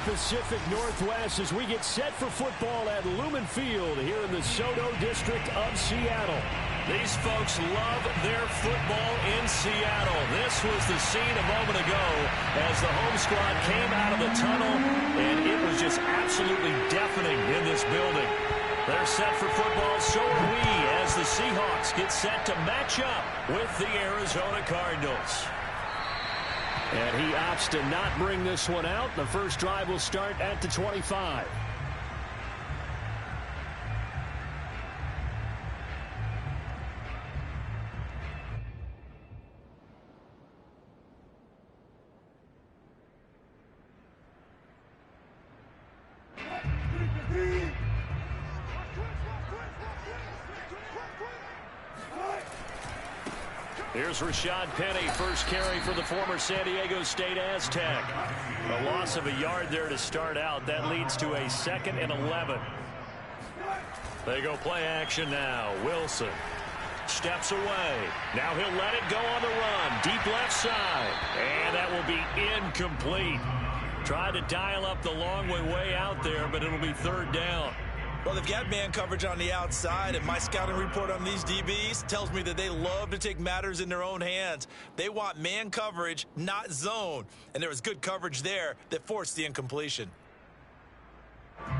Pacific Northwest as we get set for football at Lumen Field here in the SoDo district of Seattle. These folks love their football in Seattle. This was the scene a moment ago as the home squad came out of the tunnel, and it was just absolutely deafening in this building. They're set for football, so are we, as the Seahawks get set to match up with the Arizona Cardinals. And he opts to not bring this one out. The first drive will start at the 25. Here's Rashad Penny, first carry for the former San Diego State Aztec. A loss of a yard there to start out. That leads to a 2nd and 11. They go play action now. Wilson steps away. Now he'll let it go on the run. Deep left side. And that will be incomplete. Tried to dial up the long way out there, but it'll be 3rd down. Well, they've got man coverage on the outside, and my scouting report on these DBs tells me that they love to take matters in their own hands. They want man coverage, not zone. And there was good coverage there that forced the incompletion.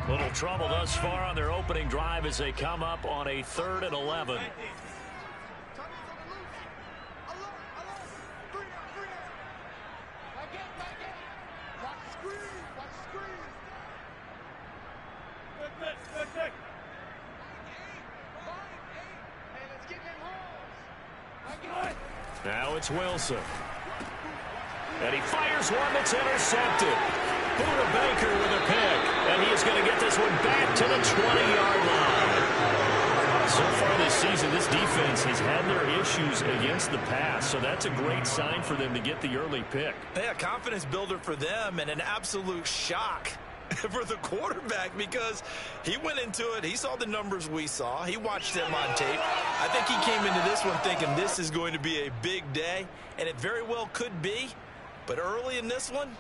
Little trouble thus far on their opening drive as they come up on a 3rd and 11. Now it's Wilson. And he fires one that's intercepted. Buda Baker with a pick. And he is going to get this one back to the 20-yard line. So far this season, this defense has had their issues against the pass. So that's a great sign for them to get the early pick. Yeah, confidence builder for them and an absolute shock for the quarterback because he went into it. He saw the numbers we saw. He watched them on tape. I think he came into this one thinking this is going to be a big day, and it very well could be. But early in this one,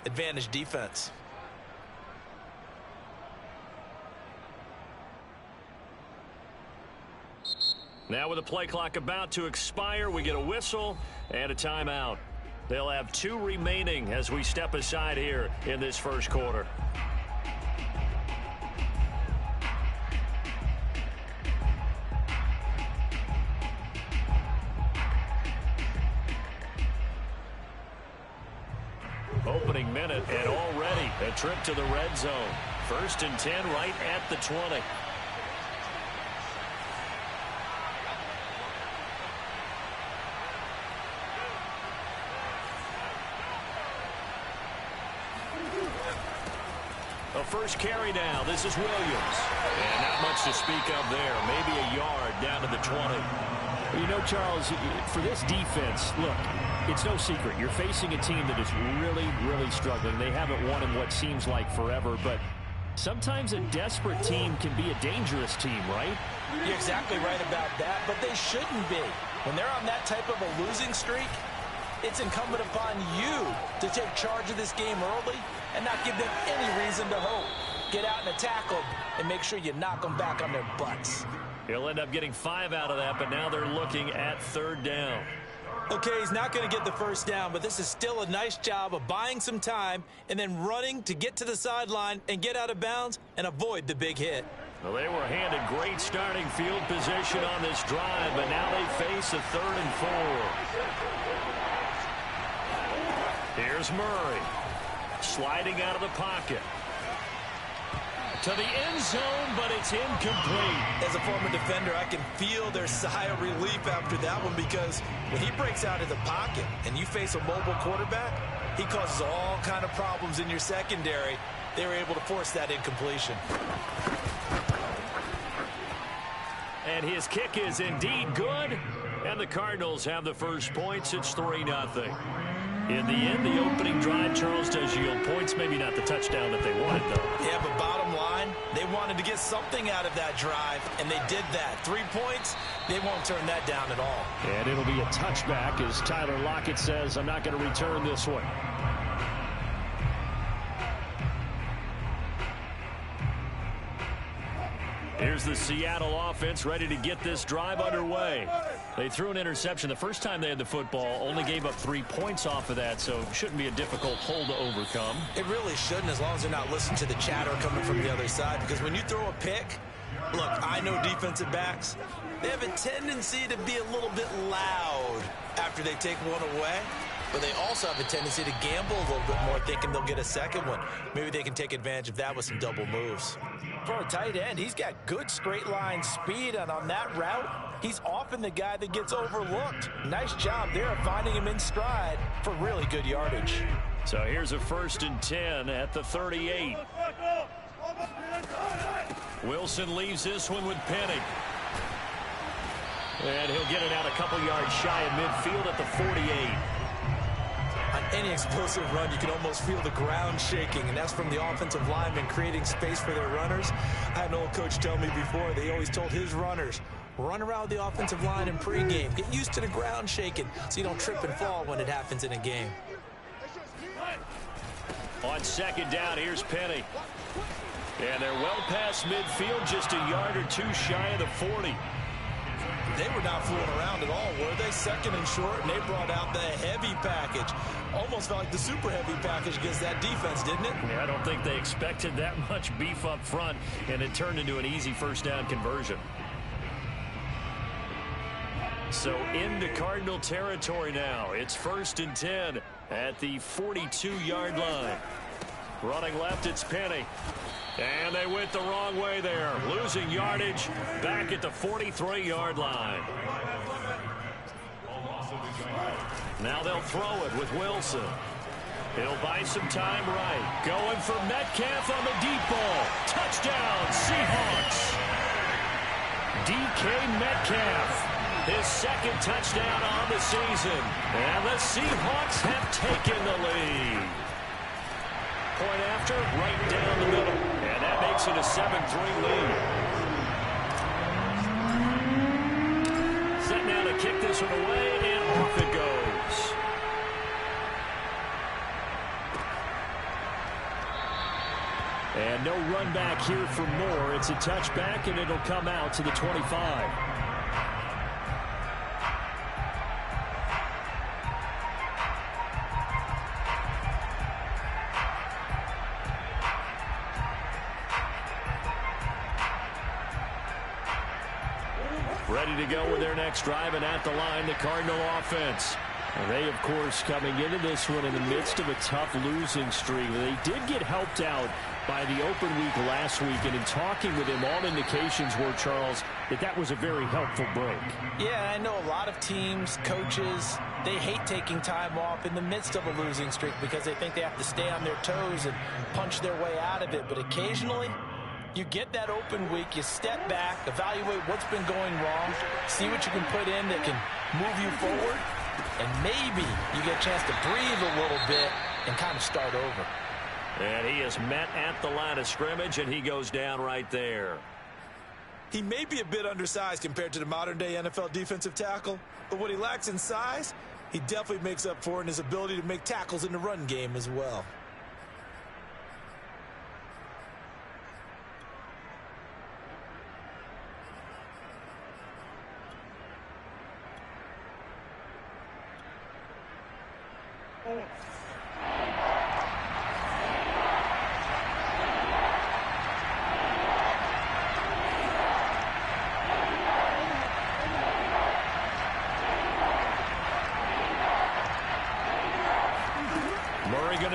advantage defense. Now with the play clock about to expire, we get a whistle and a timeout. They'll have 2 remaining as we step aside here in this first quarter. Opening minute, and already a trip to the red zone. 1st and 10 right at the 20. A first carry now. This is Williams. And not much to speak of there. Maybe a yard down to the 20. You know, Charles, for this defense, look, it's no secret. You're facing a team that is really, really struggling. They haven't won in what seems like forever, but sometimes a desperate team can be a dangerous team, right? You're exactly right about that, but they shouldn't be. When they're on that type of a losing streak, it's incumbent upon you to take charge of this game early and not give them any reason to hope. Get out and attack them and make sure you knock them back on their butts. He'll end up getting 5 out of that, but now they're looking at 3rd down. Okay, he's not going to get the first down, but this is still a nice job of buying some time and then running to get to the sideline and get out of bounds and avoid the big hit. Well, they were handed great starting field position on this drive, but now they face a 3rd and 4. Here's Murray. Sliding out of the pocket. To the end zone, but it's incomplete. As a former defender, I can feel their sigh of relief after that one because when he breaks out of the pocket and you face a mobile quarterback, he causes all kind of problems in your secondary. They were able to force that incompletion. And his kick is indeed good. And the Cardinals have the first points. It's 3-0. In the end, the opening drive, Charles, does yield points. Maybe not the touchdown that they wanted, though. Yeah, but bottom line, they wanted to get something out of that drive, and they did that. 3 points, they won't turn that down at all. And it'll be a touchback as Tyler Lockett says, I'm not going to return this one. Here's the Seattle offense ready to get this drive underway. They threw an interception the first time they had the football, only gave up 3 points off of that, so it shouldn't be a difficult hole to overcome. It really shouldn't, as long as they're not listening to the chatter coming from the other side, because when you throw a pick, look, I know defensive backs, they have a tendency to be a little bit loud after they take one away. But they also have a tendency to gamble a little bit more, thinking they'll get a second one. Maybe they can take advantage of that with some double moves. For a tight end, he's got good straight line speed, and on that route, he's often the guy that gets overlooked. Nice job there of finding him in stride for really good yardage. So here's a 1st and 10 at the 38. Wilson leaves this one with Penny. And he'll get it out a couple yards shy of midfield at the 48. On any explosive run, you can almost feel the ground shaking, and that's from the offensive linemen creating space for their runners. I had an old coach tell me before, they always told his runners, run around the offensive line in pregame. Get used to the ground shaking so you don't trip and fall when it happens in a game. On 2nd down, here's Penny. And they're well past midfield, just a yard or 2 shy of the 40. They were not fooling around at all, were they? 2nd and short, and they brought out the heavy package. Almost felt like the super heavy package against that defense, didn't it? Yeah, I don't think they expected that much beef up front, and it turned into an easy 1st down conversion. So into Cardinal territory now. It's 1st and 10 at the 42-yard line. Running left, it's Penny. And they went the wrong way there. Losing yardage back at the 43-yard line. Now they'll throw it with Wilson. He'll buy some time right. Going for Metcalf on the deep ball. Touchdown, Seahawks. DK Metcalf, his 2nd touchdown on the season. And the Seahawks have taken the lead. Point after, right down the middle. And that makes it a 7-3 lead. Set now to kick this one away, and off it goes. And no run back here for Moore. It's a touchback, and it'll come out to the 25. Ready to go with their next drive, and at the line, the Cardinal offense. And they, of course, coming into this one in the midst of a tough losing streak. They did get helped out by the open week last week, and in talking with him, all indications were, Charles, that was a very helpful break. Yeah, I know a lot of teams, coaches, they hate taking time off in the midst of a losing streak because they think they have to stay on their toes and punch their way out of it. But occasionally, you get that open week, you step back, evaluate what's been going wrong, see what you can put in that can move you forward, and maybe you get a chance to breathe a little bit and kind of start over. And he is met at the line of scrimmage, and he goes down right there. He may be a bit undersized compared to the modern-day NFL defensive tackle, but what he lacks in size, he definitely makes up for in his ability to make tackles in the run game as well.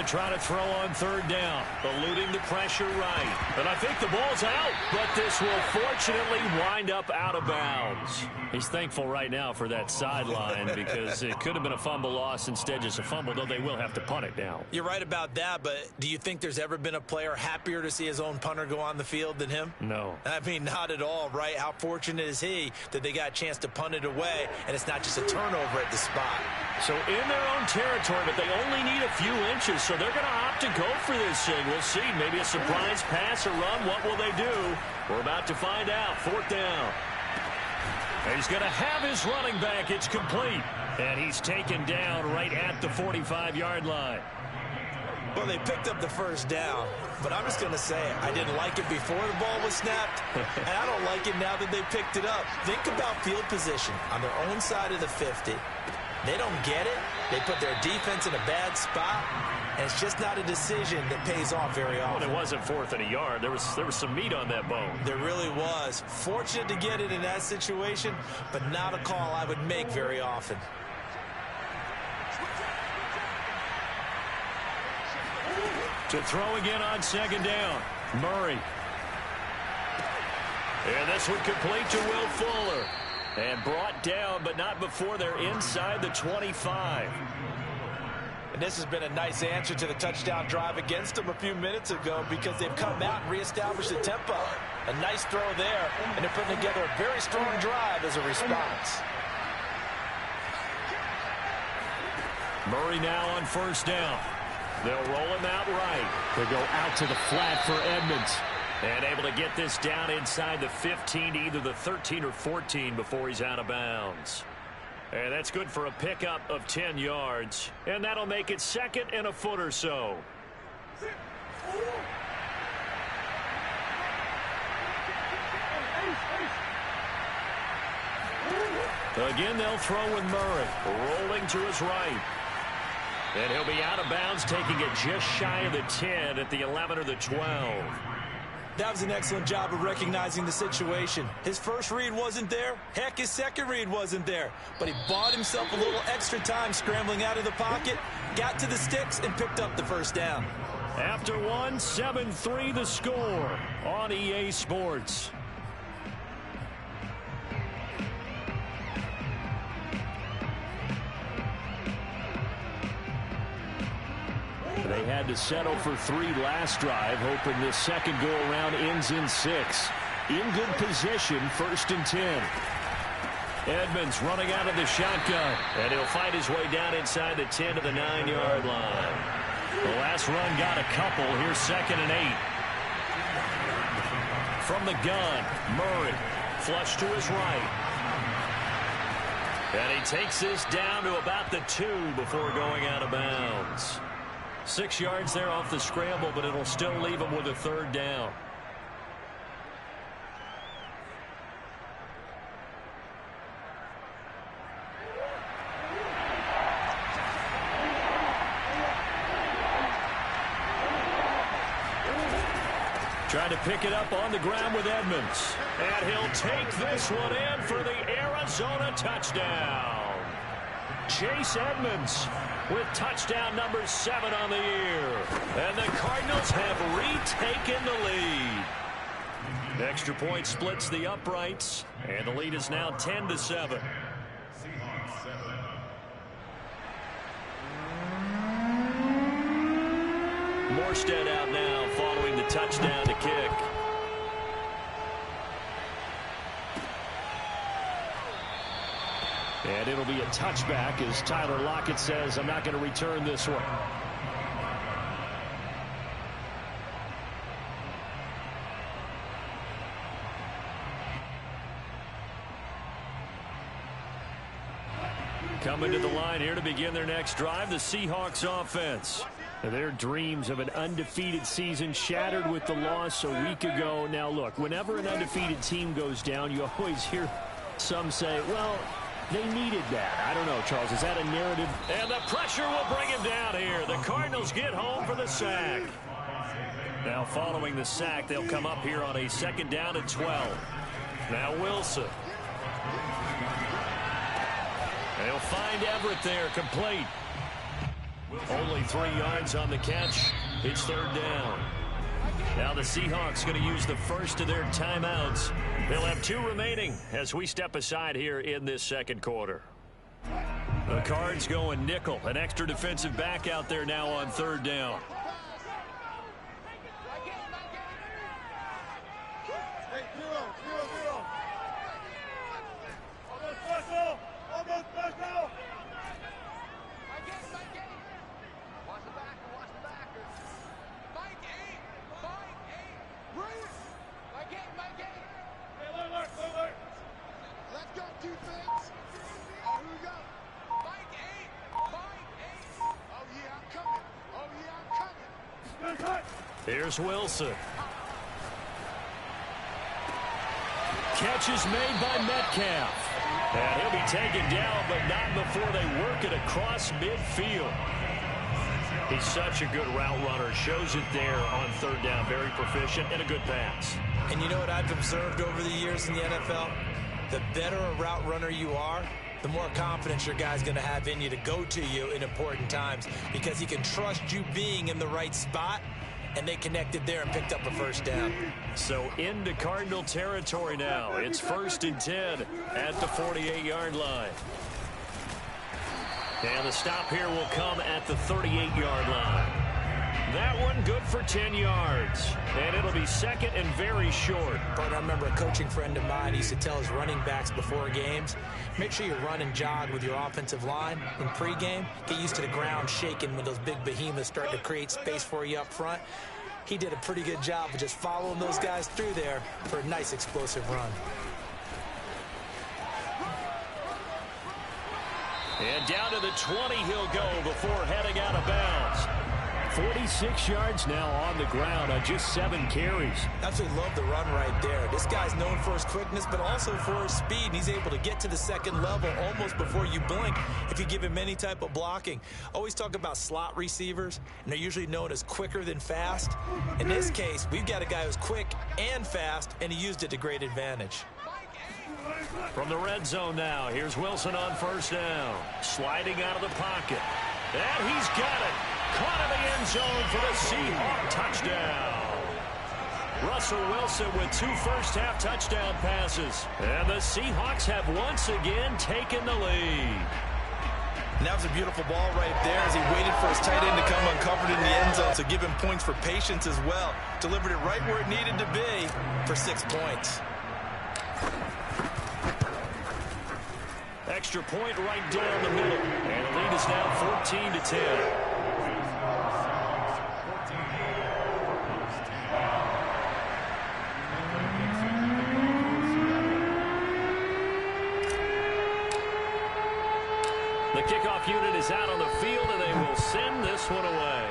Try to throw on 3rd down, eluding the pressure right. And I think the ball's out, but this will fortunately wind up out of bounds. He's thankful right now for that sideline because it could have been a fumble loss, instead just a fumble, though they will have to punt it now. You're right about that, but do you think there's ever been a player happier to see his own punter go on the field than him? No. I mean, not at all, right? How fortunate is he that they got a chance to punt it away, and it's not just a turnover at the spot. So in their own territory, but they only need a few inches, so they're going to opt to go for this thing. We'll see. Maybe a surprise pass or run. What will they do? We're about to find out. 4th down. He's going to have his running back. It's complete. And he's taken down right at the 45-yard line. Well, they picked up the first down, but I'm just going to say it. I didn't like it before the ball was snapped, and I don't like it now that they picked it up. Think about field position on their own side of the 50. They don't get it. They put their defense in a bad spot, and it's just not a decision that pays off very often. Well, it wasn't 4th and a yard. There was some meat on that bone. There really was. Fortunate to get it in that situation, but not a call I would make very often. To throw again on 2nd down. Murray. And this one complete to Will Fuller. And brought down, but not before they're inside the 25. And this has been a nice answer to the touchdown drive against them a few minutes ago because they've come out and reestablished the tempo. A nice throw there, and they're putting together a very strong drive as a response. Murray now on 1st down. They'll roll him out right. They go out to the flat for Edmonds. And able to get this down inside the 15 to either the 13 or 14 before he's out of bounds. And that's good for a pickup of 10 yards. And that'll make it 2nd and a foot or so. Again, they'll throw with Murray. Rolling to his right. And he'll be out of bounds, taking it just shy of the 10 at the 11 or the 12. That was an excellent job of recognizing the situation. His first read wasn't there. Heck, his second read wasn't there. But he bought himself a little extra time scrambling out of the pocket, got to the sticks, and picked up the first down. After one, 7-3 the score on EA Sports. They had to settle for 3 last drive, hoping this second go-around ends in 6. In good position, 1st and 10. Edmonds running out of the shotgun, and he'll find his way down inside the 10 to the 9-yard line. The last run got a couple. Here's 2nd and 8. From the gun, Murray, flush to his right. And he takes this down to about the 2 before going out of bounds. 6 yards there off the scramble, but it'll still leave him with a 3rd down. Trying to pick it up on the ground with Edmonds. And he'll take this one in for the Arizona touchdown. Chase Edmonds with touchdown number 7 on the year. And the Cardinals have retaken the lead. Extra point splits the uprights, and the lead is now 10-7. Morstead out now following the touchdown to kick. And it'll be a touchback as Tyler Lockett says, I'm not going to return this one. Coming to the line here to begin their next drive, the Seahawks offense. Their dreams of an undefeated season shattered with the loss a week ago. Now, look, whenever an undefeated team goes down, you always hear some say, well, they needed that. I don't know, Charles. Is that a narrative? And the pressure will bring him down here. The Cardinals get home for the sack. Now, following the sack, they'll come up here on a 2nd down and 12. Now, Wilson. They'll find Everett there, complete. Only 3 yards on the catch. It's 3rd down. Now the Seahawks going to use the first of their timeouts. They'll have 2 remaining as we step aside here in this 2nd quarter. The Cards going nickel. An extra defensive back out there now on 3rd down. Here's Wilson. Catch is made by Metcalf. And he'll be taken down, but not before they work it across midfield. He's such a good route runner. Shows it there on third down. Very proficient and a good pass. And you know what I've observed over the years in the NFL? The better a route runner you are, the more confidence your guy's going to have in you to go to you in important times because he can trust you being in the right spot, and they connected there and picked up a first down. So into Cardinal territory now. It's 1st and 10 at the 48-yard line. And the stop here will come at the 38-yard line. That one good for 10 yards. And it'll be second and very short. But I remember a coaching friend of mine used to tell his running backs before games, make sure you run and jog with your offensive line in pregame. Get used to the ground shaking when those big behemoths start to create space for you up front. He did a pretty good job of just following those guys through there for a nice explosive run. And down to the 20 he'll go before heading out of bounds. 46 yards now on the ground on just 7 carries. Absolutely love the run right there. This guy's known for his quickness, but also for his speed. And he's able to get to the second level almost before you blink if you give him any type of blocking. Always talk about slot receivers, and they're usually known as quicker than fast. In this case, we've got a guy who's quick and fast, and he used it to great advantage. From the red zone now, here's Wilson on first down. Sliding out of the pocket. And he's got it. Caught in the end zone for the Seahawk touchdown. Russell Wilson with 2 first-half touchdown passes. And the Seahawks have once again taken the lead. And that was a beautiful ball right there as he waited for his tight end to come uncovered in the end zone. So give him points for patience as well. Delivered it right where it needed to be for 6 points. Extra point right down the middle. And the lead is now 14-10. The kickoff unit is out on the field, and they will send this one away.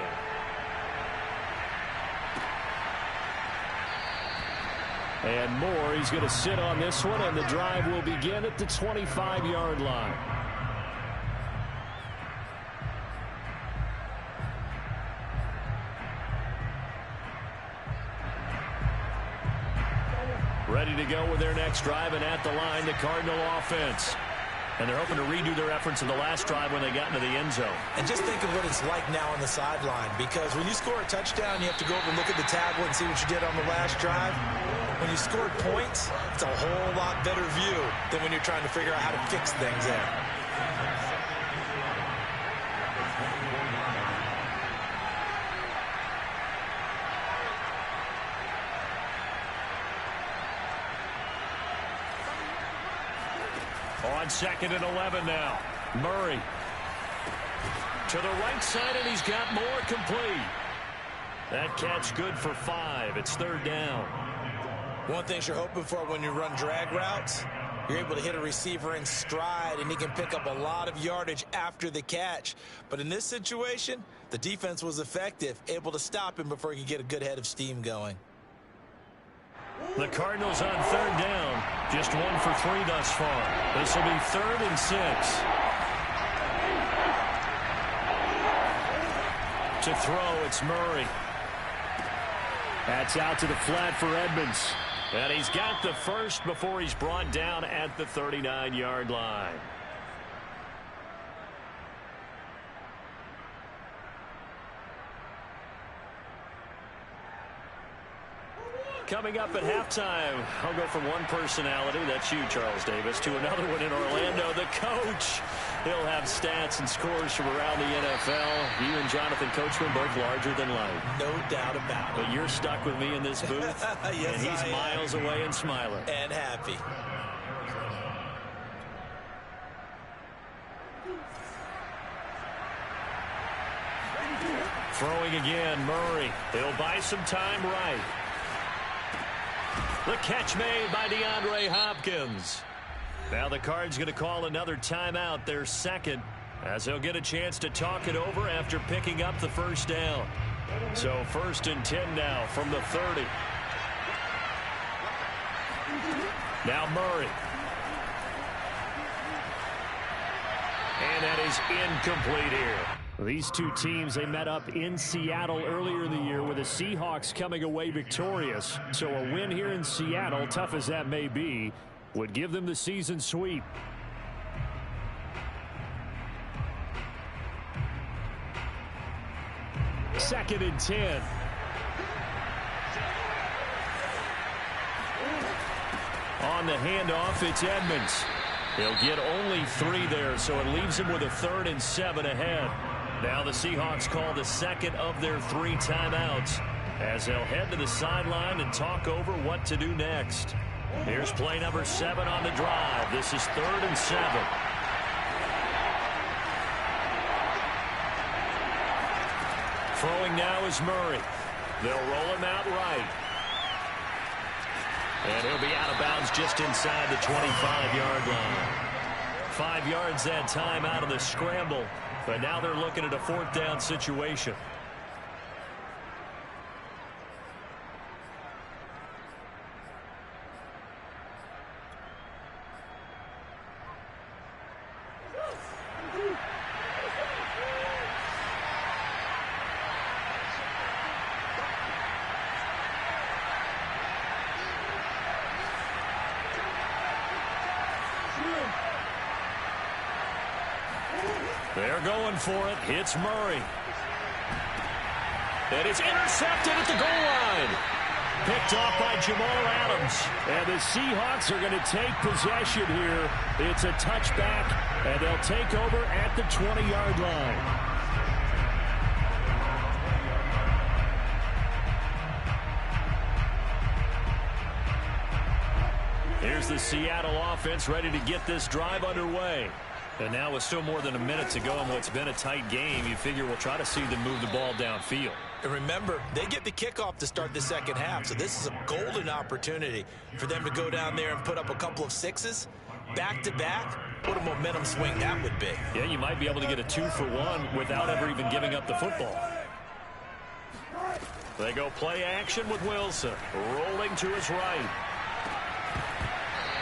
And Moore, he's going to sit on this one, and the drive will begin at the 25-yard line. Ready to go with their next drive, and at the line, the Cardinal offense. And they're hoping to redo their efforts in the last drive when they got into the end zone. And just think of what it's like now on the sideline, because when you score a touchdown, you have to go over and look at the tablet and see what you did on the last drive. When you scored points, it's a whole lot better view than when you're trying to figure out how to fix things there. On 2nd and 11 now. Murray to the right side, and he's got Moore complete. That catch good for 5. It's 3rd down. One thing you're hoping for when you run drag routes, you're able to hit a receiver in stride, and he can pick up a lot of yardage after the catch. But in this situation, the defense was effective, able to stop him before he could get a good head of steam going. The Cardinals on 3rd down. Just 1 for 3 thus far. This will be 3rd and 6. To throw, it's Murray. That's out to the flat for Edmonds. And he's got the first before he's brought down at the 39-yard line. Coming up at halftime, I'll go from one personality, that's you, Charles Davis, to another one in Orlando, the coach. He'll have stats and scores from around the NFL. You and Jonathan Coachman both larger than life. No doubt about it. But you're stuck with me in this booth, yes, and he's miles away and smiling. And happy. Throwing again, Murray. He'll buy some time right. The catch made by DeAndre Hopkins. Now the Cards going to call another timeout, their second, as they'll get a chance to talk it over after picking up the first down. So 1st and 10 now from the 30. Now Murray. And that is incomplete here. These two teams, they met up in Seattle earlier in the year with the Seahawks coming away victorious. So a win here in Seattle, tough as that may be, would give them the season sweep. Second and 10. On the handoff, it's Edmonds. He'll get only 3 there, so it leaves him with a 3rd and 7 ahead. Now the Seahawks call the second of their 3 timeouts as they'll head to the sideline and talk over what to do next. Here's play number 7 on the drive. This is 3rd and 7. Throwing now is Murray. They'll roll him out right. And he'll be out of bounds just inside the 25-yard line. 5 yards that time out of the scramble. But now they're looking at a 4th down situation. They're going for it. It's Murray. And it's intercepted at the goal line. Picked off by Jamal Adams. And the Seahawks are going to take possession here. It's a touchback, and they'll take over at the 20-yard line. Here's the Seattle offense ready to get this drive underway. And now with still more than a minute to go in what's been a tight game, you figure we'll try to see them move the ball downfield. And remember, they get the kickoff to start the second half, so this is a golden opportunity for them to go down there and put up a couple of 6s back-to-back. What a momentum swing that would be. Yeah, you might be able to get a 2-for-1 without ever even giving up the football. They go play action with Wilson. Rolling to his right.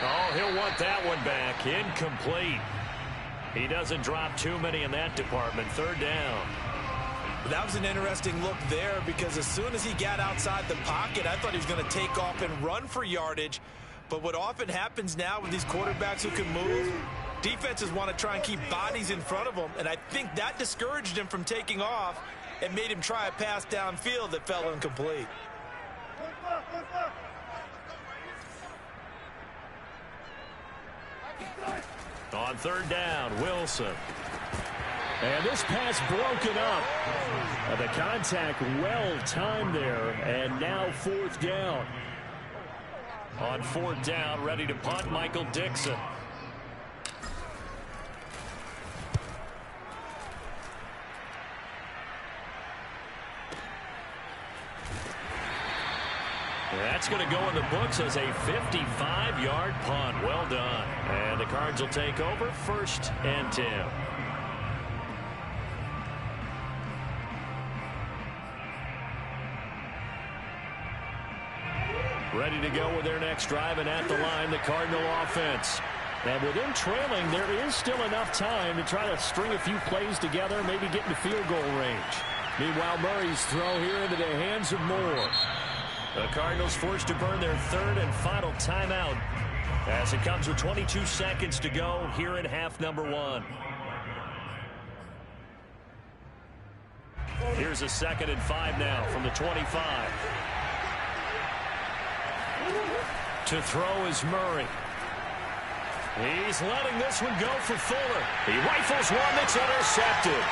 Oh, he'll want that one back. Incomplete. He doesn't drop too many in that department. 3rd down. That was an interesting look there because as soon as he got outside the pocket, I thought he was going to take off and run for yardage. But what often happens now with these quarterbacks who can move, defenses want to try and keep bodies in front of them. And I think that discouraged him from taking off and made him try a pass downfield that fell incomplete. On 3rd down, Wilson. And this pass broken up. The contact well timed there, and now 4th down. On 4th down, ready to punt, Michael Dixon. That's going to go in the books as a 55-yard punt. Well done. And the Cards will take over 1st and 10. Ready to go with their next drive, and at the line, the Cardinal offense. And with them trailing, there is still enough time to try to string a few plays together, maybe get into field goal range. Meanwhile, Murray's throw here into the hands of Moore. The Cardinals forced to burn their 3rd and final timeout as it comes with 22 seconds to go here in half number 1. Here's a 2nd and 5 now from the 25. To throw is Murray. He's letting this one go for Fuller. He rifles one that's intercepted.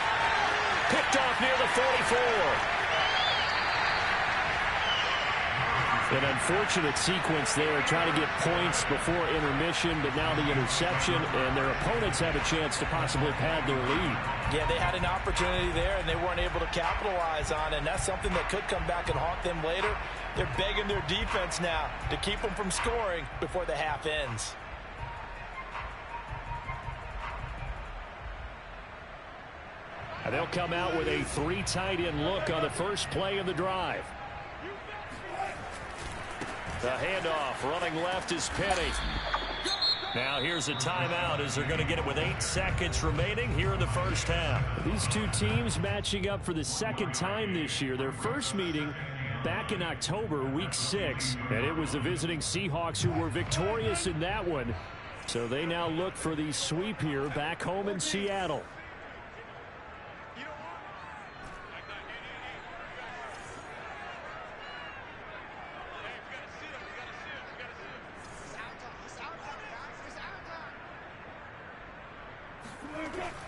Picked off near the 44. An unfortunate sequence there, trying to get points before intermission, but now the interception, and their opponents have a chance to possibly pad their lead. Yeah, they had an opportunity there, and they weren't able to capitalize on it, and that's something that could come back and haunt them later. They're begging their defense now to keep them from scoring before the half ends. And they'll come out with a 3 tight end look on the first play of the drive. The handoff running left is Penny. Now here's a timeout as they're going to get it with 8 seconds remaining here in the first half. These two teams matching up for the second time this year. Their first meeting back in October, week 6. And it was the visiting Seahawks who were victorious in that one. So they now look for the sweep here back home in Seattle.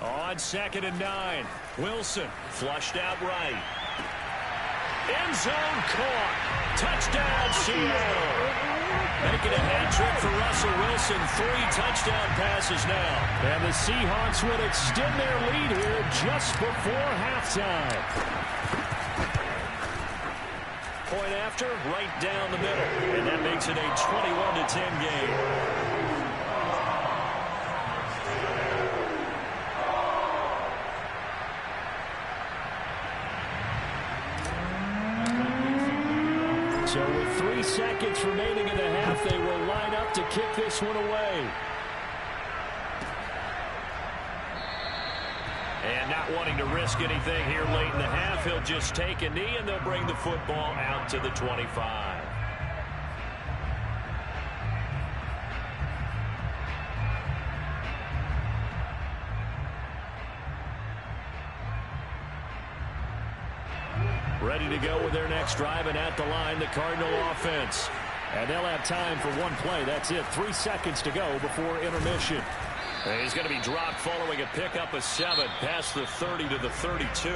On 2nd and 9, Wilson flushed out right. End zone caught. Touchdown, Seattle. Making a hat trick for Russell Wilson. 3 touchdown passes now. And the Seahawks will extend their lead here just before halftime. Point after, right down the middle. And that makes it a 21-10 game. So with 3 seconds remaining in the half, they will line up to kick this one away. And not wanting to risk anything here late in the half, he'll just take a knee and they'll bring the football out to the 25. Ready to go with their next drive, and at the line, the Cardinal offense. And they'll have time for one play. That's it. 3 seconds to go before intermission. And he's going to be dropped following a pickup of 7 past the 30 to the 32.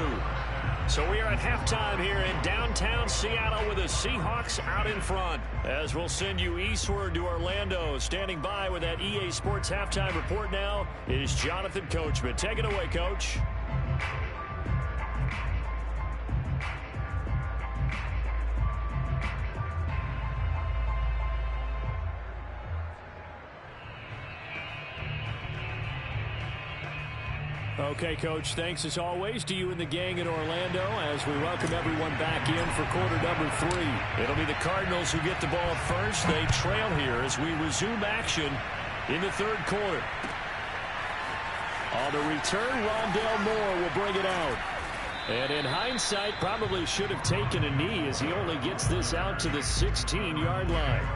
So we are at halftime here in downtown Seattle with the Seahawks out in front. As we'll send you eastward to Orlando. Standing by with that EA Sports halftime report now is Jonathan Coachman. Take it away, Coach. Okay, Coach, thanks as always to you and the gang in Orlando as we welcome everyone back in for quarter number 3. It'll be the Cardinals who get the ball first. They trail here as we resume action in the 3rd quarter. On the return, Rondale Moore will bring it out. And in hindsight, probably should have taken a knee as he only gets this out to the 16-yard line.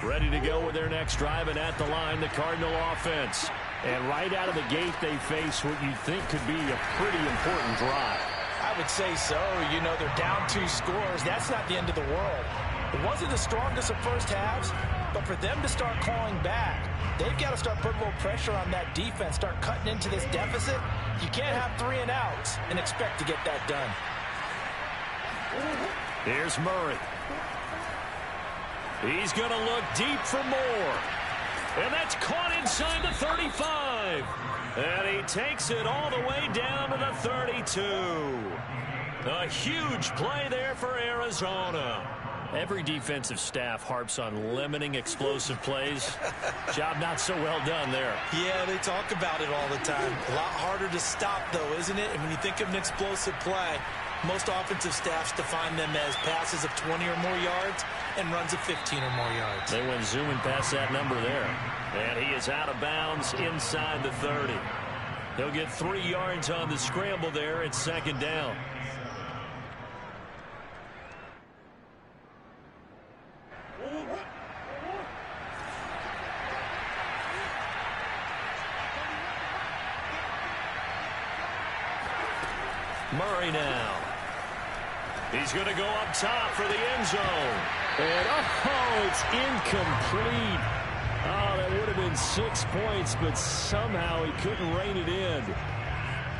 Ready to go with their next drive, and at the line, the Cardinal offense. And right out of the gate, they face what you think could be a pretty important drive. I would say so. You know, they're down 2 scores. That's not the end of the world. It wasn't the strongest of first halves, but for them to start clawing back, they've got to start putting a little pressure on that defense, start cutting into this deficit. You can't have 3 and outs and expect to get that done. Here's Murray. He's going to look deep for Moore. And that's caught inside the 35. And he takes it all the way down to the 32. A huge play there for Arizona. Every defensive staff harps on limiting explosive plays. Job not so well done there. Yeah, they talk about it all the time. A lot harder to stop, though, isn't it? And when you think of an explosive play, most offensive staffs define them as passes of 20 or more yards and runs of 15 or more yards. They went zooming past that number there. And he is out of bounds inside the 30. He'll get 3 yards on the scramble there at 2nd down. Murray now. He's going to go up top for the end zone. And, oh, it's incomplete. Oh, that would have been 6 points, but somehow he couldn't rein it in.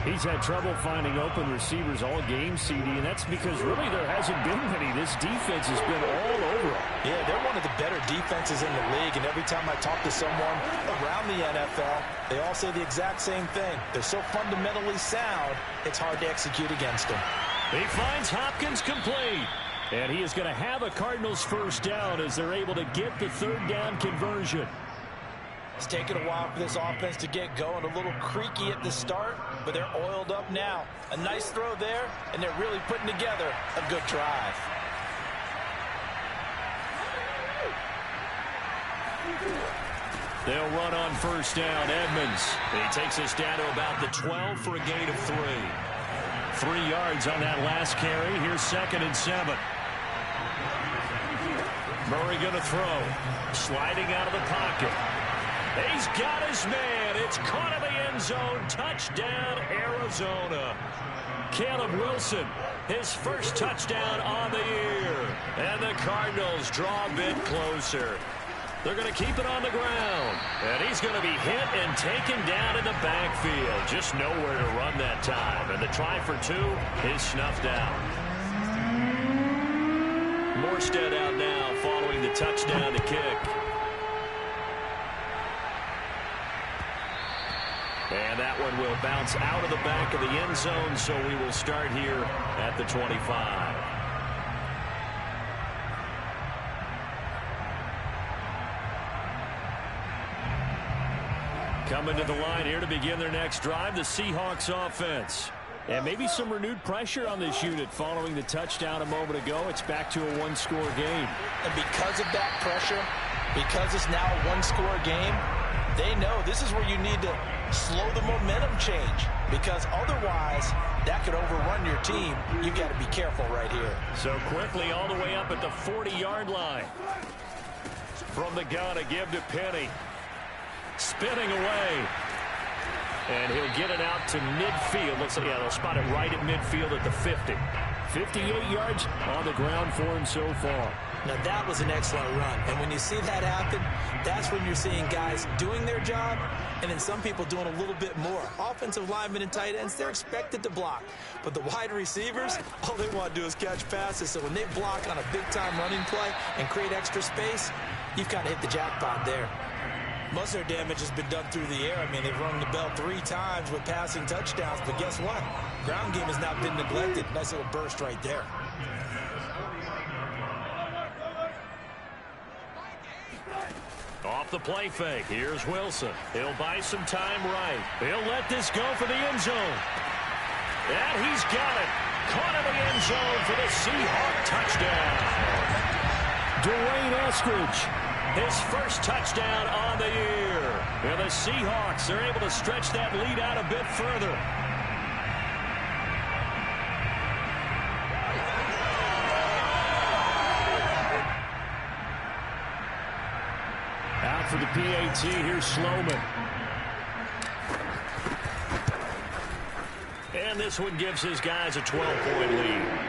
He's had trouble finding open receivers all game, CD, and that's because really there hasn't been many. This defense has been all over them. Yeah, they're one of the better defenses in the league, and every time I talk to someone around the NFL, they all say the exact same thing. They're so fundamentally sound, it's hard to execute against them. He finds Hopkins complete. And he is going to have a Cardinals first down as they're able to get the third down conversion. It's taken a while for this offense to get going. A little creaky at the start, but they're oiled up now. A nice throw there, and they're really putting together a good drive. They'll run on first down. Edmonds. He takes us down to about the 12 for a gain of 3. 3 yards on that last carry. Here's 2nd and 7. Murray going to throw. Sliding out of the pocket. He's got his man. It's caught in the end zone. Touchdown, Arizona. Caleb Wilson, his first touchdown on the year. And the Cardinals draw a bit closer. They're going to keep it on the ground. And he's going to be hit and taken down in the backfield. Just nowhere to run that time. And the try for 2 is snuffed out. Morstead out now following the touchdown to kick. And that one will bounce out of the back of the end zone, so we will start here at the 25. Coming to the line here to begin their next drive, the Seahawks offense. And maybe some renewed pressure on this unit following the touchdown a moment ago. It's back to a one-score game. And because of that pressure, because it's now a one-score game, they know this is where you need to slow the momentum change, because otherwise that could overrun your team. You've got to be careful right here. So quickly all the way up at the 40-yard line. From the gun, a give to Penny. Spinning away. And he'll get it out to midfield. Looks like, yeah, they'll spot it right at midfield at the 50. 58 yards on the ground for him so far. Now, that was an excellent run. And when you see that happen, that's when you're seeing guys doing their job and then some people doing a little bit more. Offensive linemen and tight ends, they're expected to block. But the wide receivers, all they want to do is catch passes. So when they block on a big-time running play and create extra space, you've kind of hit the jackpot there. Most of their damage has been done through the air. I mean, they've rung the bell 3 times with passing touchdowns. But guess what? Ground game has not been neglected. Nice little burst right there. Off the play fake. Here's Wilson. He'll buy some time right. He'll let this go for the end zone. And he's got it. Caught in the end zone for the Seahawk touchdown. Dwayne Eskridge. His first touchdown on the year. And the Seahawks are able to stretch that lead out a bit further. Out for the PAT, here's Sloman. And this one gives his guys a 12-point lead.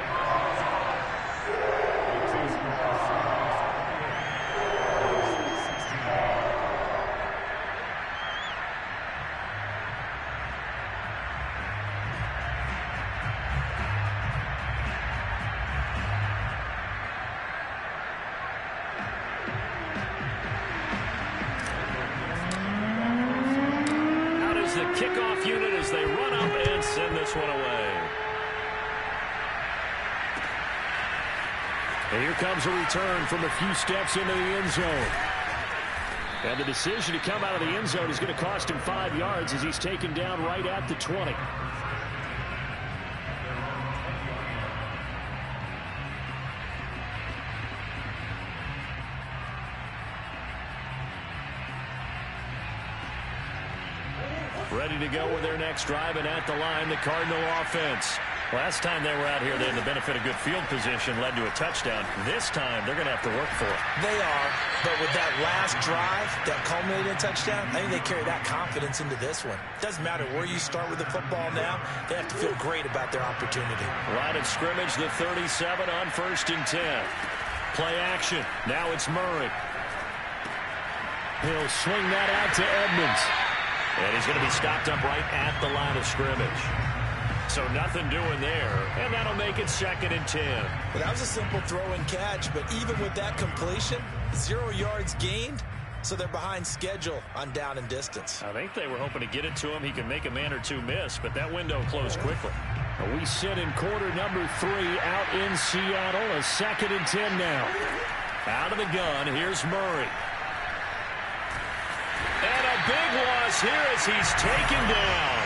Kickoff unit as they run up and send this one away. And here comes a return from a few steps into the end zone. And the decision to come out of the end zone is going to cost him 5 yards as he's taken down right at the 20. Ready to go with their next drive, and at the line, the Cardinal offense. Last time they were out here, they had the benefit of good field position, led to a touchdown. This time, they're going to have to work for it. They are, but with that last drive, that culminating touchdown, I think they carry that confidence into this one. Doesn't matter where you start with the football now, they have to feel great about their opportunity. Line of scrimmage, the 37 on 1st and 10. Play action. Now it's Murray. He'll swing that out to Edmonds. And he's going to be stopped up right at the line of scrimmage. So nothing doing there, and that'll make it 2nd and 10. Well, that was a simple throw and catch, but even with that completion, 0 yards gained, so they're behind schedule on down and distance. I think they were hoping to get it to him. He could make a man or two miss, but that window closed quickly. We sit in quarter number 3 out in Seattle. A 2nd and 10 now. Out of the gun, here's Murray. And a big loss here as he's taken down.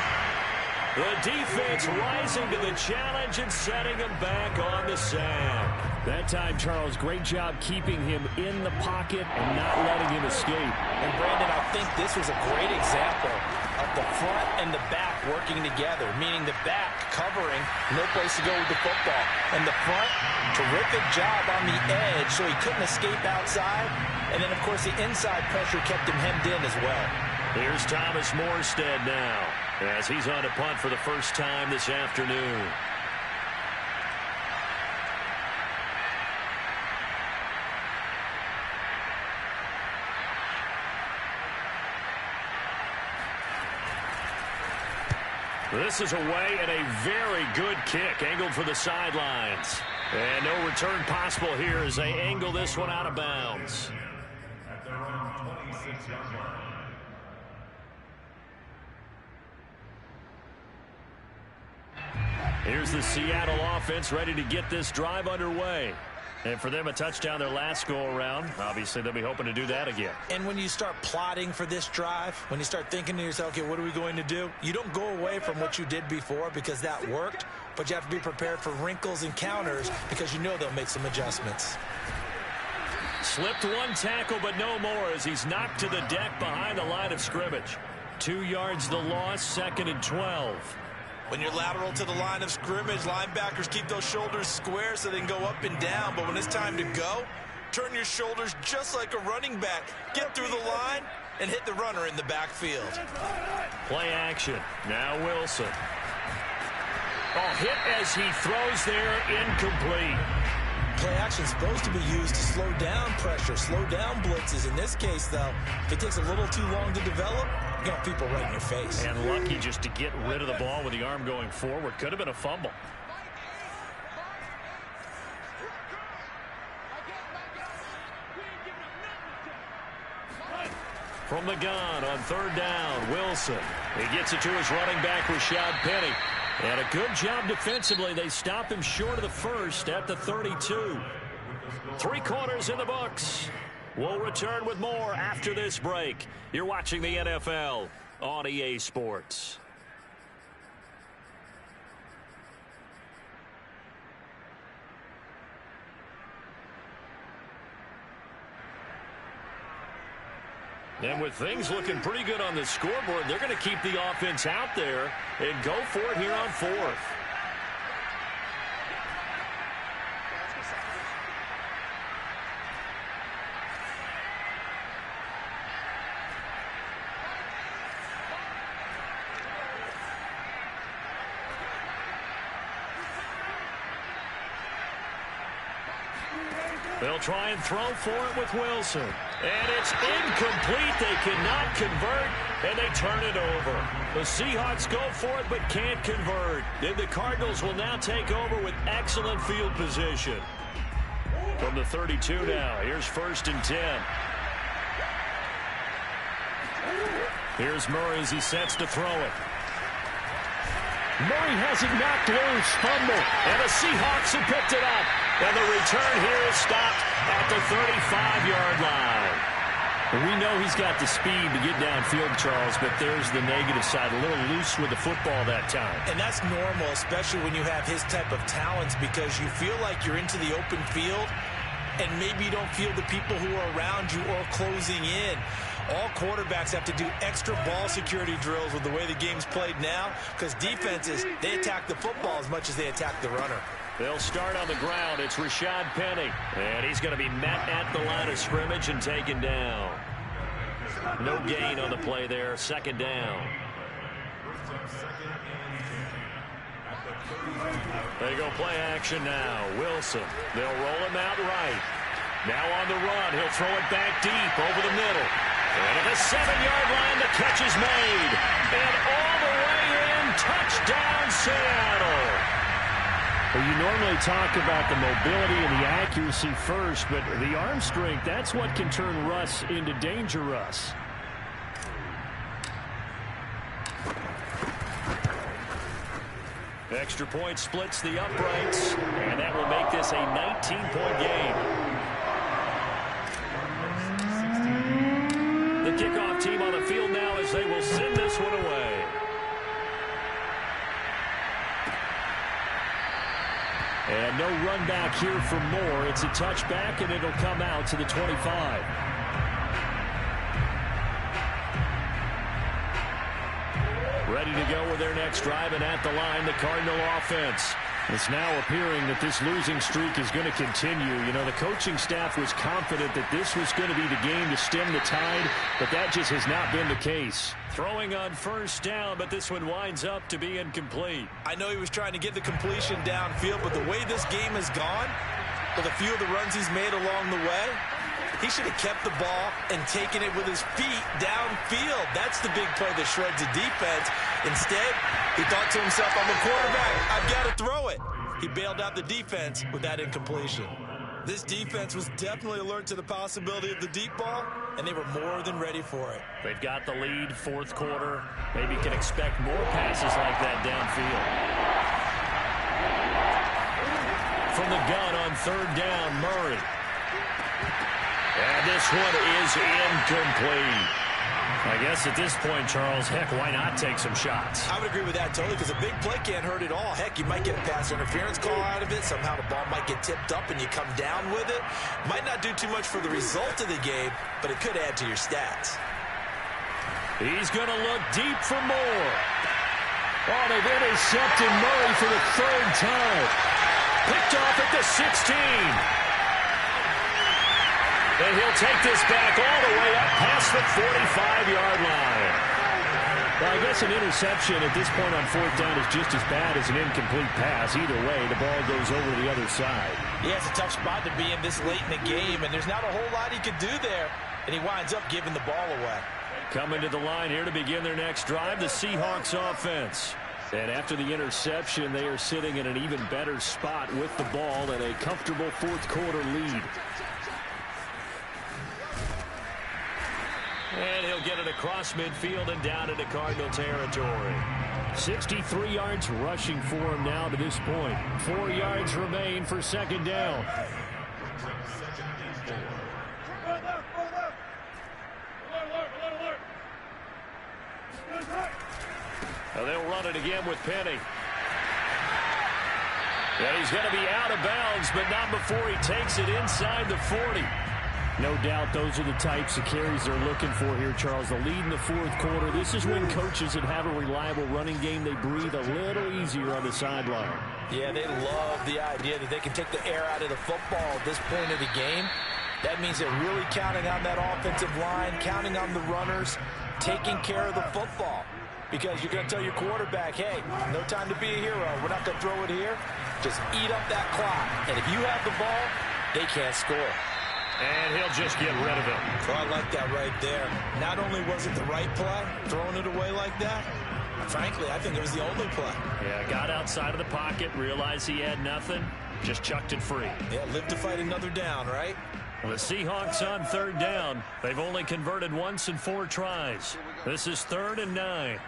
The defense rising to the challenge and setting him back on the sack. That time, Charles, great job keeping him in the pocket and not letting him escape. And Brandon, I think this was a great example of the front and the back working together, meaning the back covering, no place to go with the football. And the front, terrific job on the edge so he couldn't escape outside. And then, of course, the inside pressure kept him hemmed in as well. Here's Thomas Morstead now as he's on a punt for the first time this afternoon. This is away and a very good kick angled for the sidelines. And no return possible here as they angle this one out of bounds. At their own 26-yard line. Here's the Seattle offense ready to get this drive underway. And for them, a touchdown their last go-around. Obviously, they'll be hoping to do that again. And when you start plotting for this drive, when you start thinking to yourself, okay, what are we going to do? You don't go away from what you did before because that worked, but you have to be prepared for wrinkles and counters because you know they'll make some adjustments. Slipped one tackle, but no more as he's knocked to the deck behind the line of scrimmage. 2 yards the loss, 2nd and 12. When you're lateral to the line of scrimmage, linebackers keep those shoulders square so they can go up and down. But when it's time to go, turn your shoulders just like a running back. Get through the line and hit the runner in the backfield. Play action. Now Wilson. Oh, hit as he throws there, incomplete. Play action is supposed to be used to slow down pressure, slow down blitzes. In this case, though, if it takes a little too long to develop, you got people right in your face. And lucky just to get rid of the ball with the arm going forward. Could have been a fumble. From the gun on 3rd down, Wilson. He gets it to his running back, Rashad Penny. And a good job defensively. They stop him short of the first at the 32. 3 quarters in the books. We'll return with more after this break. You're watching the NFL on EA Sports. And with things looking pretty good on the scoreboard, they're going to keep the offense out there and go for it here on 4th. They'll try and throw for it with Wilson. And it's incomplete. They cannot convert, and they turn it over. The Seahawks go for it but can't convert. Then the Cardinals will now take over with excellent field position. From the 32 now, here's 1st and 10. Here's Murray as he sets to throw it. Murray has it knocked loose. Fumble. And the Seahawks have picked it up. And the return here is stopped at the 35-yard line. We know he's got the speed to get downfield, Charles, but there's the negative side. A little loose with the football that time. And that's normal, especially when you have his type of talents, because you feel like you're into the open field and maybe you don't feel the people who are around you or closing in. All quarterbacks have to do extra ball security drills with the way the game's played now, because defenses, they attack the football as much as they attack the runner. They'll start on the ground. It's Rashad Penny. And he's going to be met at the line of scrimmage and taken down. No gain on the play there. 2nd down. They go play action now. Wilson. They'll roll him out right. Now on the run. He'll throw it back deep over the middle. And at the 7-yard line, the catch is made. And all the way in, touchdown Seattle. Well, you normally talk about the mobility and the accuracy first, but the arm strength, that's what can turn Russ into danger Russ. Extra point splits the uprights, and that will make this a 19-point game. The kickoff team on the field now as they will send this one away. And no run back here for Moore. It's a touchback, and it'll come out to the 25. Ready to go with their next drive, and at the line, the Cardinal offense. It's now appearing that this losing streak is going to continue. You know, the coaching staff was confident that this was going to be the game to stem the tide, but that just has not been the case. Throwing on first down, but this one winds up to be incomplete. I know he was trying to get the completion downfield, but the way this game has gone, with a few of the runs he's made along the way, he should have kept the ball and taken it with his feet downfield. That's the big play that shreds the defense. Instead, he thought to himself, I'm a quarterback, I've got to throw it. He bailed out the defense with that incompletion. This defense was definitely alert to the possibility of the deep ball, and they were more than ready for it. They've got the lead, fourth quarter. Maybe can expect more passes like that downfield. From the gun on third down, Murray. And this one is incomplete. I guess at this point, Charles, heck, why not take some shots? I would agree with that totally, because a big play can't hurt at all. Heck, you might get a pass interference call out of it. Somehow the ball might get tipped up and you come down with it. Might not do too much for the result of the game, but it could add to your stats. He's going to look deep for Moore. Oh, they've intercepted Murray for the third time. Picked off at the 16. And he'll take this back all the way up past the 45-yard line. Well, I guess an interception at this point on fourth down is just as bad as an incomplete pass. Either way, the ball goes over to the other side. Yeah, it's a tough spot to be in this late in the game, and there's not a whole lot he could do there. And he winds up giving the ball away. Coming to the line here to begin their next drive, the Seahawks offense. And after the interception, they are sitting in an even better spot with the ball and a comfortable fourth quarter lead. And he'll get it across midfield and down into Cardinal territory. 63 yards rushing for him now to this point. 4 yards remain for second down. Now they'll run it again with Penny. And he's going to be out of bounds, but not before he takes it inside the 40. No doubt those are the types of carries they're looking for here, Charles. The lead in the fourth quarter. This is when coaches that have a reliable running game, they breathe a little easier on the sideline. Yeah, they love the idea that they can take the air out of the football at this point of the game. That means they're really counting on that offensive line, counting on the runners, taking care of the football. Because you're going to tell your quarterback, hey, no time to be a hero. We're not going to throw it here. Just eat up that clock. And if you have the ball, they can't score. And he'll just get rid of it. So I like that right there. Not only was it the right play, throwing it away like that, frankly, I think it was the only play. Yeah, got outside of the pocket, realized he had nothing, just chucked it free. Yeah, live to fight another down, right? The Seahawks on third down. They've only converted once in 4 tries. This is 3rd and 9.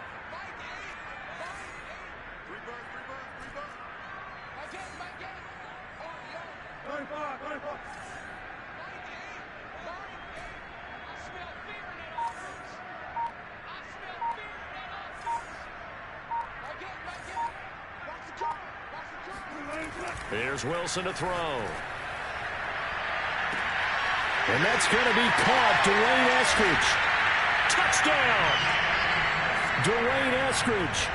Here's Wilson to throw. And that's going to be caught. Dwayne Eskridge. Touchdown. Dwayne Eskridge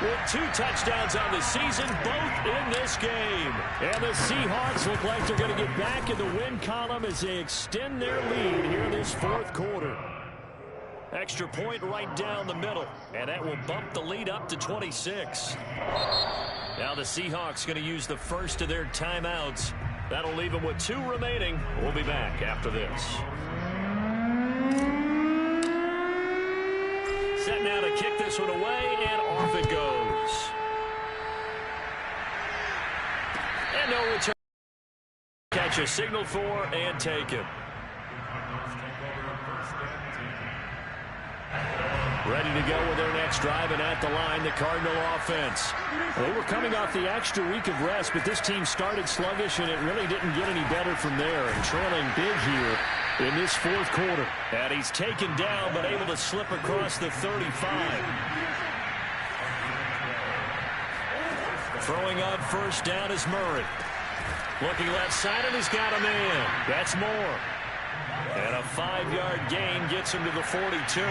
with 2 touchdowns on the season, both in this game. And the Seahawks look like they're going to get back in the win column as they extend their lead here in this fourth quarter. Extra point right down the middle, and that will bump the lead up to 26. Now the Seahawks going to use the first of their timeouts. That'll leave them with 2 remaining. We'll be back after this. Set now to kick this one away, and off it goes. And no return. Catch a signal for and take it. Ready to go with their next drive, and at the line, the Cardinal offense. They were coming off the extra week of rest, but this team started sluggish, and it really didn't get any better from there. And trailing big here in this fourth quarter. And he's taken down, but able to slip across the 35. Throwing on first down is Murray. Looking left side, and he's got a man. That's Moore. And a 5-yard gain gets him to the 42.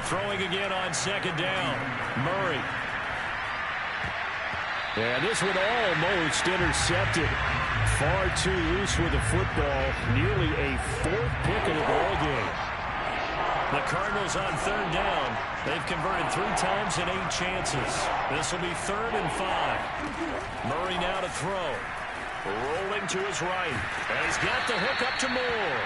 Throwing again on second down. Murray. And this one almost intercepted. Far too loose with the football. Nearly a fourth pick of the ball game. The Cardinals on third down. They've converted 3 times in 8 chances. This will be 3rd and 5. Murray now to throw. Rolling to his right. And he's got the hook up to Moore.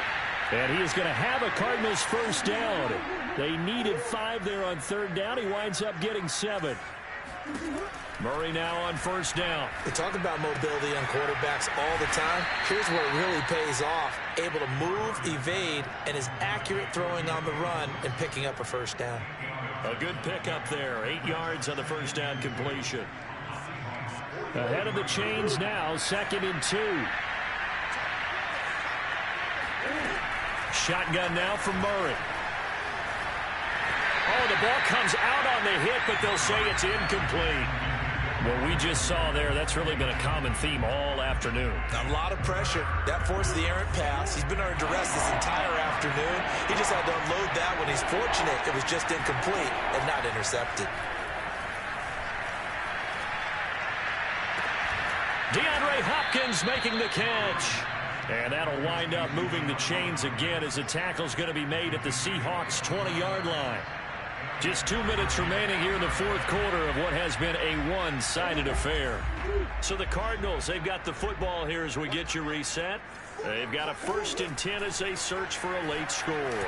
And he is going to have a Cardinals first down. They needed 5 there on third down. He winds up getting 7. Murray now on first down. We talk about mobility on quarterbacks all the time. Here's where it really pays off. Able to move, evade, and is accurate throwing on the run and picking up a first down. A good pickup there. 8 yards on the first down completion. Ahead of the chains now, 2nd and 2. Shotgun now from Murray. Oh, the ball comes out on the hit, but they'll say it's incomplete. What we just saw there, that's really been a common theme all afternoon. A lot of pressure. That forced the errant pass. He's been under duress this entire afternoon. He just had to unload that when he's fortunate. It was just incomplete and not intercepted. DeAndre Hopkins making the catch. And that'll wind up moving the chains again as the tackle's going to be made at the Seahawks' 20-yard line. Just 2 minutes remaining here in the fourth quarter of what has been a one-sided affair. So the Cardinals, they've got the football here as we get you reset. They've got a 1st and 10 as they search for a late score.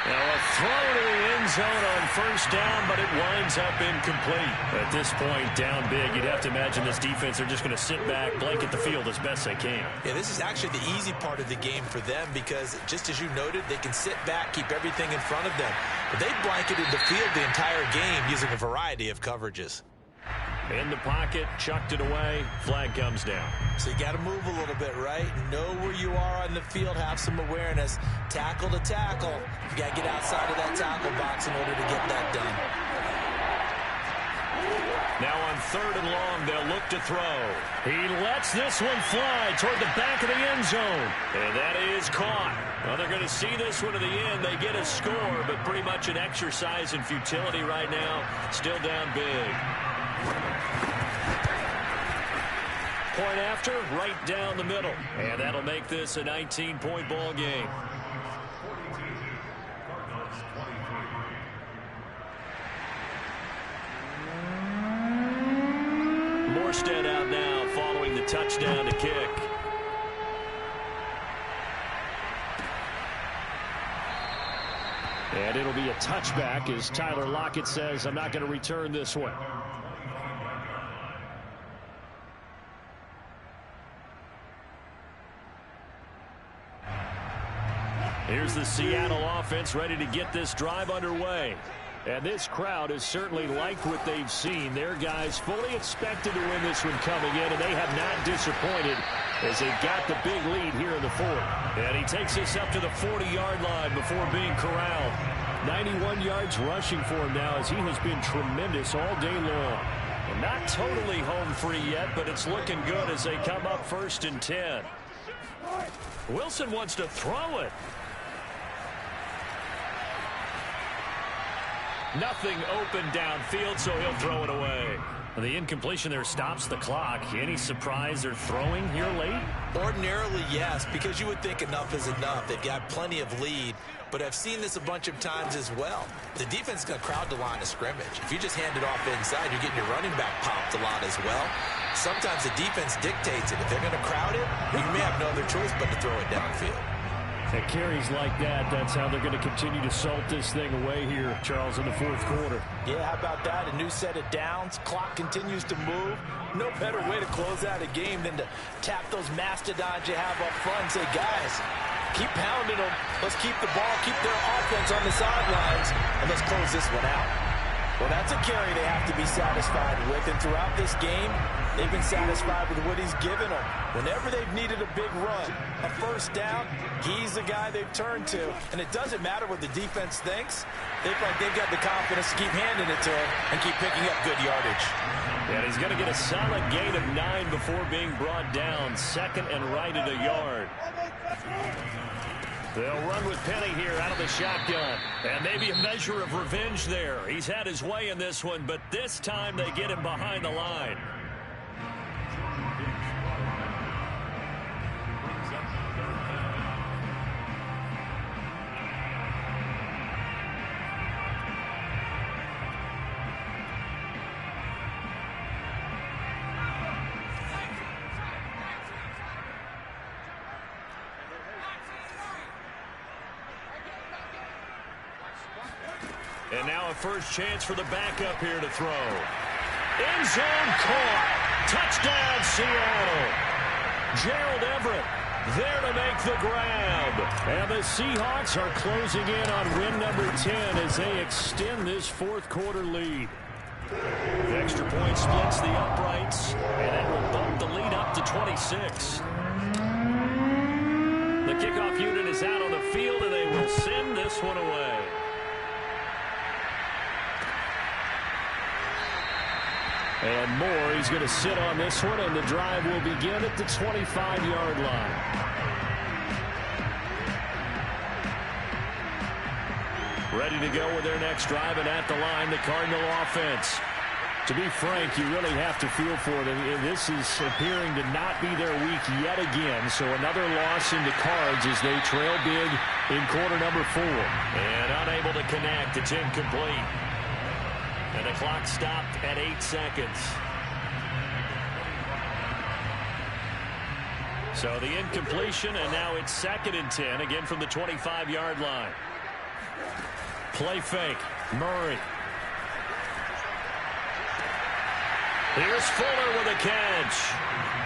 Now a throw to the end zone on first down, but it winds up incomplete. At this point, down big, you'd have to imagine this defense are just going to sit back, blanket the field as best they can. Yeah, this is actually the easy part of the game for them because, just as you noted, they can sit back, keep everything in front of them. But they blanketed the field the entire game using a variety of coverages. In the pocket, chucked it away, flag comes down. So you got to move a little bit, right? Know where you are on the field, have some awareness. Tackle to tackle. You got to get outside of that tackle box in order to get that done. Now on 3rd and long, they'll look to throw. He lets this one fly toward the back of the end zone. And that is caught. Well, they're going to see this one to the end. They get a score, but pretty much an exercise in futility right now. Still down big. Point after, right down the middle. And that'll make this a 19-point ball game. Morstead out now following the touchdown to kick. And it'll be a touchback as Tyler Lockett says, I'm not going to return this one. Here's the Seattle offense ready to get this drive underway. And this crowd has certainly liked what they've seen. Their guys fully expected to win this one coming in, and they have not disappointed as they got the big lead here in the fourth. And he takes us up to the 40-yard line before being corralled. 91 yards rushing for him now as he has been tremendous all day long. And not totally home free yet, but it's looking good as they come up 1st and 10. Wilson wants to throw it. Nothing open downfield, so he'll throw it away. The incompletion there stops the clock. Any surprise they're throwing here late? Ordinarily, yes, because you would think enough is enough. They've got plenty of lead, but I've seen this a bunch of times as well. The defense is going to crowd the line of scrimmage. If you just hand it off inside, you're getting your running back popped a lot as well. Sometimes the defense dictates it. If they're going to crowd it, you may have no other choice but to throw it downfield. At carries like that, that's how they're going to continue to salt this thing away here, Charles, in the fourth quarter. Yeah, how about that? A new set of downs. Clock continues to move. No better way to close out a game than to tap those mastodons you have up front and say, guys, Keep pounding them. Let's keep the ball, keep their offense on the sidelines, and let's close this one out. Well, that's a carry they have to be satisfied with, and throughout this game, they've been satisfied with what he's given them. Whenever they've needed a big run, a first down, he's the guy they've turned to. And it doesn't matter what the defense thinks. They feel like they've got the confidence to keep handing it to him and keep picking up good yardage. And he's going to get a solid gain of 9 before being brought down. Second and right at a yard. They'll run with Penny here out of the shotgun. And maybe a measure of revenge there. He's had his way in this one, but this time they get him behind the line. And now a first chance for the backup here to throw. End zone caught. Touchdown, Seattle. Gerald Everett there to make the grab. And the Seahawks are closing in on win number 10 as they extend this fourth quarter lead. The extra point splits the uprights, and it will bump the lead up to 26. The kickoff unit is out on the field, and they will send this one away. And Moore, he's going to sit on this one, and the drive will begin at the 25-yard line. Ready to go with their next drive, and at the line, the Cardinal offense. To be frank, you really have to feel for it, and this is appearing to not be their week yet again. So another loss in the Cards as they trail big in quarter number 4. And unable to connect. It's incomplete. And the clock stopped at 8 seconds. So the incompletion, and now it's 2nd and 10, again from the 25-yard line. Play fake. Murray. Here's Fuller with a catch.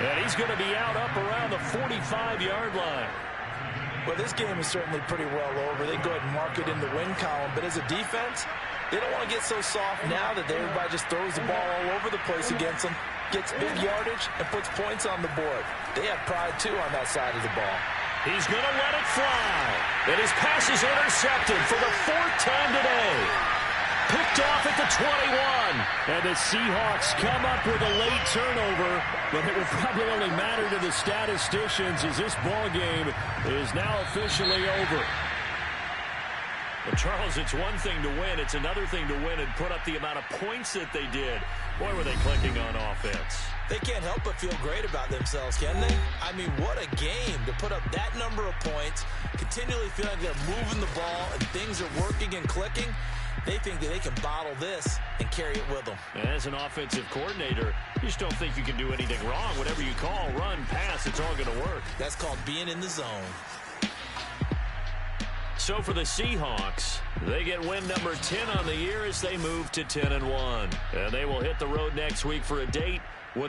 And he's going to be out up around the 45-yard line. Well, this game is certainly pretty well over. They go ahead and mark it in the win column. But as a defense, they don't want to get so soft now that everybody just throws the ball all over the place against them, gets big yardage, and puts points on the board. They have pride, too, on that side of the ball. He's going to let it fly. And his pass is intercepted for the 4th time today. Picked off at the 21. And the Seahawks come up with a late turnover, but it will probably only matter to the statisticians as this ball game is now officially over. Well, Charles, it's one thing to win. It's another thing to win and put up the amount of points that they did. Boy, were they clicking on offense. They can't help but feel great about themselves, can they? I mean, what a game to put up that number of points, continually feel like they're moving the ball and things are working and clicking. They think that they can bottle this and carry it with them. As an offensive coordinator, you just don't think you can do anything wrong. Whatever you call, run, pass, it's all going to work. That's called being in the zone. So for the Seahawks, they get win number 10 on the year as they move to 10-1. And they will hit the road next week for a date